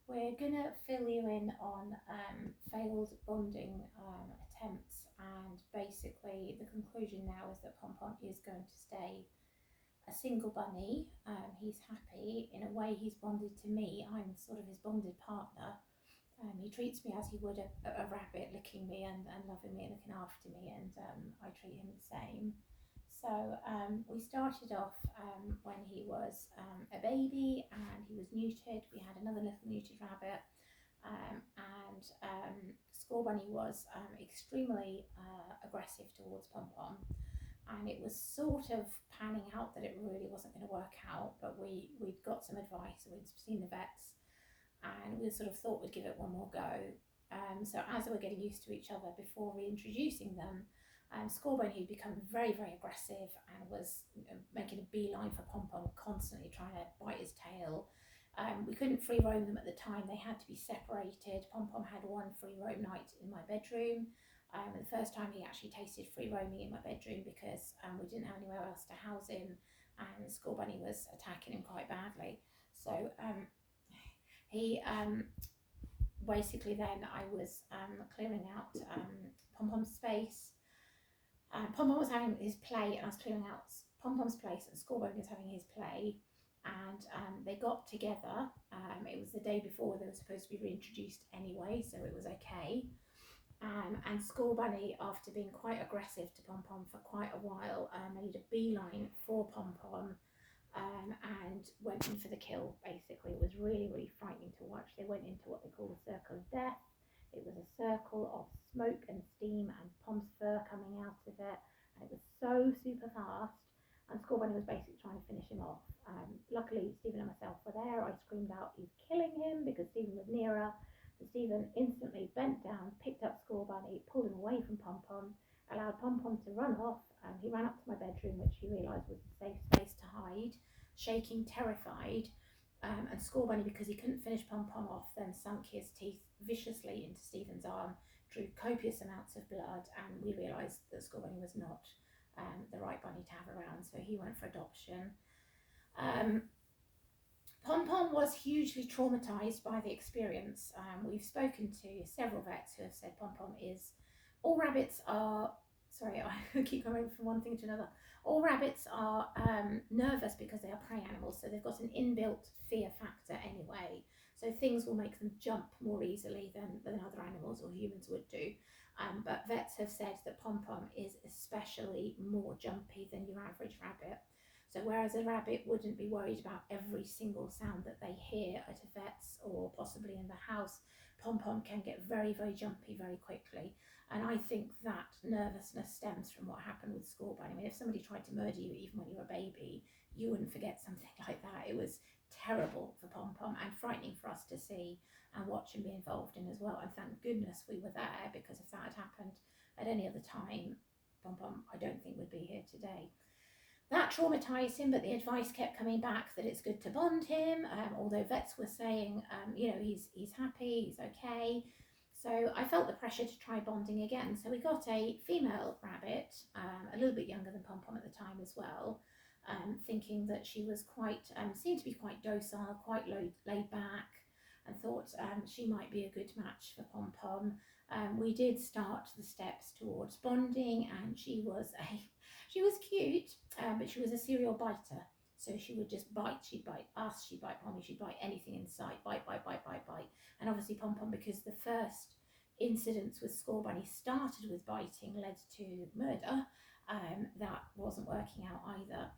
We're gonna fill you in on failed bonding attempts, and basically the conclusion now is that Pom Pom is going to stay a single bunny. He's happy in a way. He's bonded to me. I'm sort of his bonded partner. He treats me as he would a rabbit, licking me and loving me and looking after me, and I treat him the same. So we started off when he was a baby and he was neutered. We had another little neutered rabbit, and Score Bunny was extremely aggressive towards Pom Pom. And it was sort of panning out that it really wasn't going to work out, but we'd got some advice, we'd seen the vets, and we sort of thought we'd give it one more go. So as they were getting used to each other before reintroducing them, Scorebone, who'd become very, very aggressive and was making a beeline for Pom Pom, constantly trying to bite his tail. We couldn't free roam them at the time, they had to be separated. Pom Pom had one free roam night in my bedroom. The first time he actually tasted free roaming in my bedroom because we didn't have anywhere else to house him, and Score Bunny was attacking him quite badly. So he basically then I was clearing out Pom Pom's space. Pom Pom was having his play, and I was clearing out Pom Pom's place, and Score Bunny was having his play. And they got together. It was the day before they were supposed to be reintroduced anyway, so it was okay. And Score Bunny, after being quite aggressive to Pom Pom for quite a while, made a beeline for Pom Pom and went in for the kill, basically. It was really, really frightening to watch. They went into what they call the circle of death. It was a circle of smoke and steam and Pom's fur coming out of it, and it was so super fast. And Score Bunny was basically trying to finish him off. Luckily, Stephen and myself were there. I screamed out, "He's killing him," because Stephen was nearer. Stephen instantly bent down, picked up Score Bunny, pulled him away from Pom Pom, allowed Pom Pom to run off, and he ran up to my bedroom, which he realised was a safe space to hide, shaking, terrified. And Score Bunny, because he couldn't finish Pom Pom off, then sunk his teeth viciously into Stephen's arm, drew copious amounts of blood, and we realised that Score Bunny was not the right bunny to have around, so he went for adoption. Pom Pom was hugely traumatised by the experience. We've spoken to several vets who have said Pom Pom is. All rabbits are. Sorry, I keep going from one thing to another. All rabbits are nervous because they are prey animals, so they've got an inbuilt fear factor anyway. So things will make them jump more easily than other animals or humans would do. But vets have said that Pom Pom is especially more jumpy than your average rabbit. So whereas a rabbit wouldn't be worried about every single sound that they hear at a vet's or possibly in the house, Pom Pom can get very, very jumpy very quickly. And I think that nervousness stems from what happened with Score Bunny. I mean, if somebody tried to murder you even when you were a baby, you wouldn't forget something like that. It was terrible for Pom Pom and frightening for us to see and watch and be involved in as well. And thank goodness we were there, because if that had happened at any other time, Pom Pom, I don't think, would be here today. That traumatised him, but the advice kept coming back that it's good to bond him, although vets were saying, he's happy, he's okay. So I felt the pressure to try bonding again. So we got a female rabbit, a little bit younger than Pom Pom at the time as well, thinking that she was seemed to be quite docile, quite laid back, and thought she might be a good match for Pom Pom. We did start the steps towards bonding, and she was cute, but she was a serial biter. So she would just bite. She'd bite us, she'd bite Pommy, she'd bite anything in sight. Bite, bite, bite, bite, bite. And obviously Pom Pom, because the first incidents with Score Bunny started with biting, led to murder. That wasn't working out either.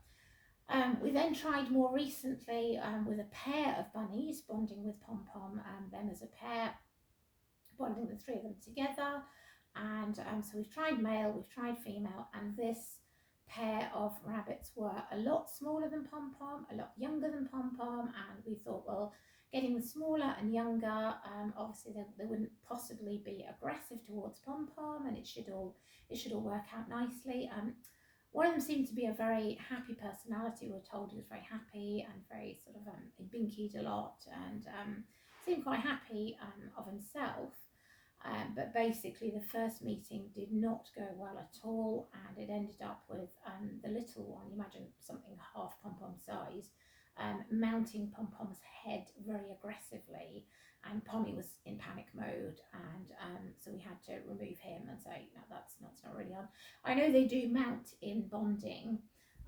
We then tried more recently with a pair of bunnies bonding with Pom Pom, them as a pair, bonding the three of them together. And so we've tried male, we've tried female, and this pair of rabbits were a lot smaller than Pom Pom, a lot younger than Pom Pom, and we thought, well, getting them smaller and younger, obviously they wouldn't possibly be aggressive towards Pom Pom, and it should all work out nicely. One of them seemed to be a very happy personality. We were told he was very happy and very sort of he binkied a lot and seemed quite happy of himself. But basically the first meeting did not go well at all, and it ended up with the little one, imagine something half Pom Pom size, mounting Pom Pom's head very aggressively and Pommy was in panic mode, and so we had to remove him and say, no, that's not really on. I know they do mount in bonding,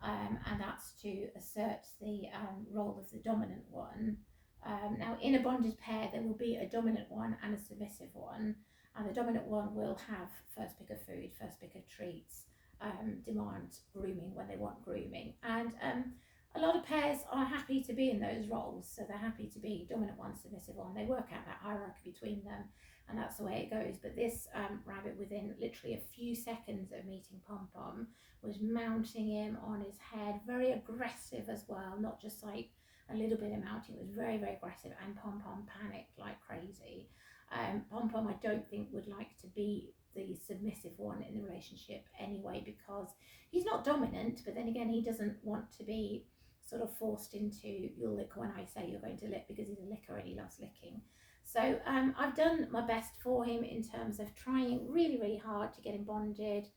and that's to assert the role of the dominant one. Now, in a bonded pair, there will be a dominant one and a submissive one, and the dominant one will have first pick of food, first pick of treats, demand grooming when they want grooming, and a lot of pairs are happy to be in those roles, so they're happy to be dominant one, submissive one. They work out that hierarchy between them, and that's the way it goes. But this rabbit, within literally a few seconds of meeting Pom Pom, was mounting him on his head, very aggressive as well, not just like a little bit of mounting. It was very, very aggressive, and Pom Pom panicked like crazy. Pom Pom, I don't think, would like to be the submissive one in the relationship anyway, because he's not dominant, but then again, he doesn't want to be sort of forced into, you'll lick when I say you're going to lick, because he's a licker and he loves licking. So I've done my best for him in terms of trying really, really hard to get him bonded.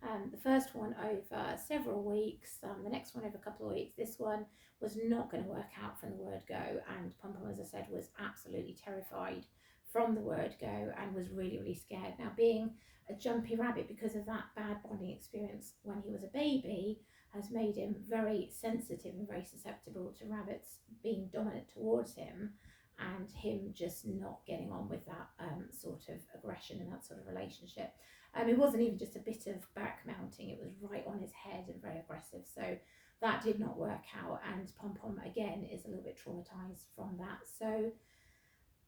The first one over several weeks, the next one over a couple of weeks. This one was not going to work out from the word go, and Pom Pom, as I said, was absolutely terrified from the word go and was really, really scared. Now, being a jumpy rabbit, because of that bad bonding experience when he was a baby, has made him very sensitive and very susceptible to rabbits being dominant towards him, and him just not getting on with that sort of aggression and that sort of relationship. It wasn't even just a bit of back mounting, it was right on his head and very aggressive. So that did not work out, and Pom Pom again is a little bit traumatized from that. So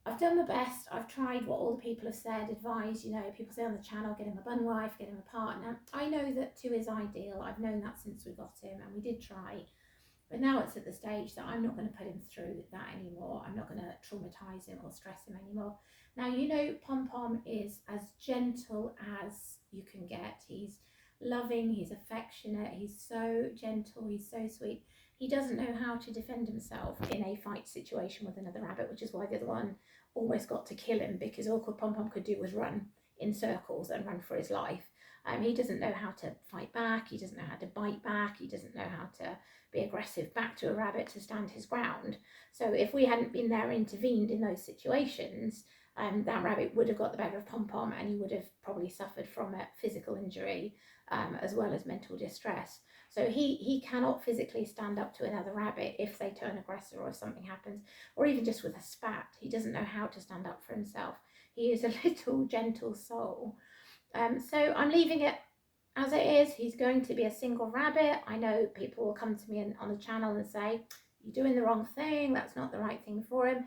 I've done my best. I've tried what all the people have said, advised. People say on the channel, get him a bun wife, get him a partner. I know that 2 is ideal. I've known that since we got him, and we did try. But now it's at the stage that I'm not going to put him through that anymore. I'm not going to traumatise him or stress him anymore. Now, Pom Pom is as gentle as you can get. He's loving, he's affectionate, he's so gentle, he's so sweet. He doesn't know how to defend himself in a fight situation with another rabbit, which is why the other one almost got to kill him, because all Pom Pom could do was run in circles and run for his life. He doesn't know how to fight back, he doesn't know how to bite back, he doesn't know how to be aggressive back to a rabbit to stand his ground. So if we hadn't been there, intervened in those situations, that rabbit would have got the better of Pom Pom, and he would have probably suffered from a physical injury as well as mental distress. So he cannot physically stand up to another rabbit if they turn aggressive or if something happens, or even just with a spat. He doesn't know how to stand up for himself. He is a little gentle soul. So I'm leaving it as it is. He's going to be a single rabbit. I know people will come to me on the channel and say, you're doing the wrong thing, that's not the right thing for him.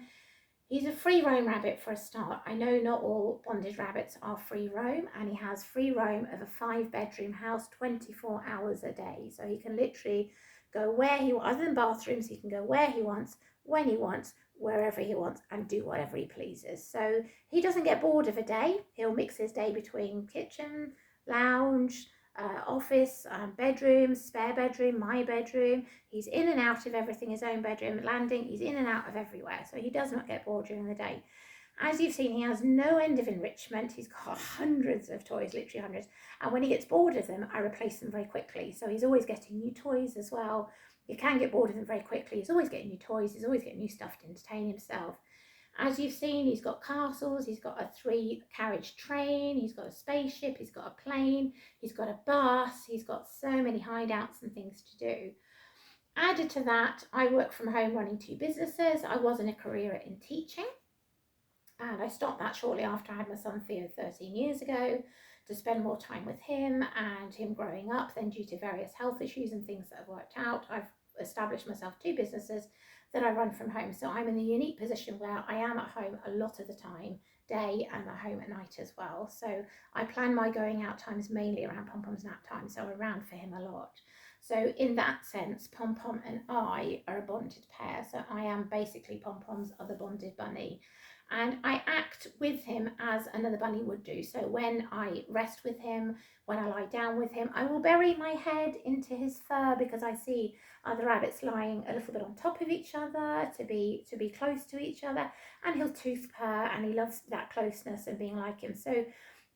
He's a free roam rabbit for a start. I know not all bonded rabbits are free roam, and he has free roam of a 5-bedroom house 24 hours a day. So he can literally go where he wants, other than bathrooms, he can go where he wants, when he wants, wherever he wants, and do whatever he pleases. So he doesn't get bored of a day. He'll mix his day between kitchen, lounge, office, bedroom, spare bedroom, my bedroom. He's in and out of everything, his own bedroom, landing, he's in and out of everywhere. So he does not get bored during the day. As you've seen, he has no end of enrichment. He's got hundreds of toys, literally hundreds. And when he gets bored of them, I replace them very quickly. So he's always getting new toys as well. You can get bored of them very quickly. He's always getting new toys. He's always getting new stuff to entertain himself. As you've seen, he's got castles, he's got a 3-carriage train, he's got a spaceship, he's got a plane, he's got a bus, he's got so many hideouts and things to do. Added to that, I work from home running 2 businesses. I was in a career in teaching, and I stopped that shortly after I had my son Theo 13 years ago to spend more time with him and him growing up. Then, due to various health issues and things that have worked out, I've established myself 2 businesses that I run from home. So I'm in the unique position where I am at home a lot of the time, day, and at home at night as well. So I plan my going out times mainly around Pom Pom's nap time, so I'm around for him a lot. So in that sense, Pom Pom and I are a bonded pair. So I am basically Pom Pom's other bonded bunny. And I act with him as another bunny would do. So when I rest with him, when I lie down with him, I will bury my head into his fur, because I see other rabbits lying a little bit on top of each other to be close to each other, and he'll tooth purr, and he loves that closeness and being like him. So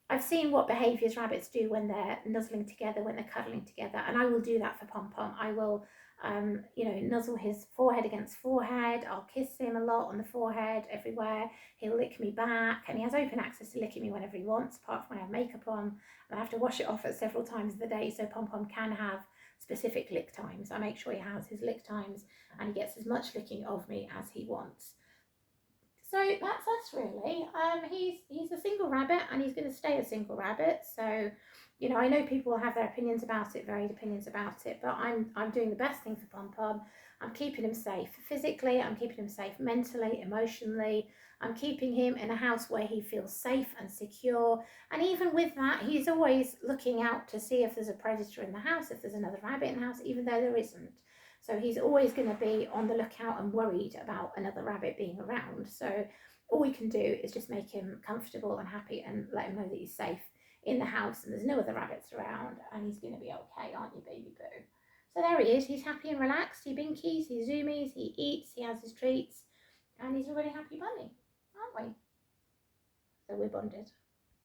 I've seen what behaviours rabbits do when they're nuzzling together, when they're cuddling together, and I will do that for Pom Pom. I will You know, nuzzle his forehead against forehead. I'll kiss him a lot on the forehead, everywhere. He'll lick me back, and he has open access to licking me whenever he wants, apart from when I have makeup on. And I have to wash it off at several times of the day, so Pom Pom can have specific lick times. I make sure he has his lick times, and he gets as much licking of me as he wants. So that's us really. He's a single rabbit, and he's going to stay a single rabbit. So, you know, I know people will have their opinions about it, varied opinions about it, but I'm doing the best thing for Pom Pom. I'm keeping him safe physically. I'm keeping him safe mentally, emotionally. I'm keeping him in a house where he feels safe and secure. And even with that, he's always looking out to see if there's a predator in the house, if there's another rabbit in the house, even though there isn't. So he's always going to be on the lookout and worried about another rabbit being around. So all we can do is just make him comfortable and happy and let him know that he's safe in the house and there's no other rabbits around and he's going to be okay, aren't you, baby boo? So there he is. He's happy and relaxed. He binkies, he zoomies, he eats, he has his treats, and he's a really happy bunny, aren't we? So we're bonded.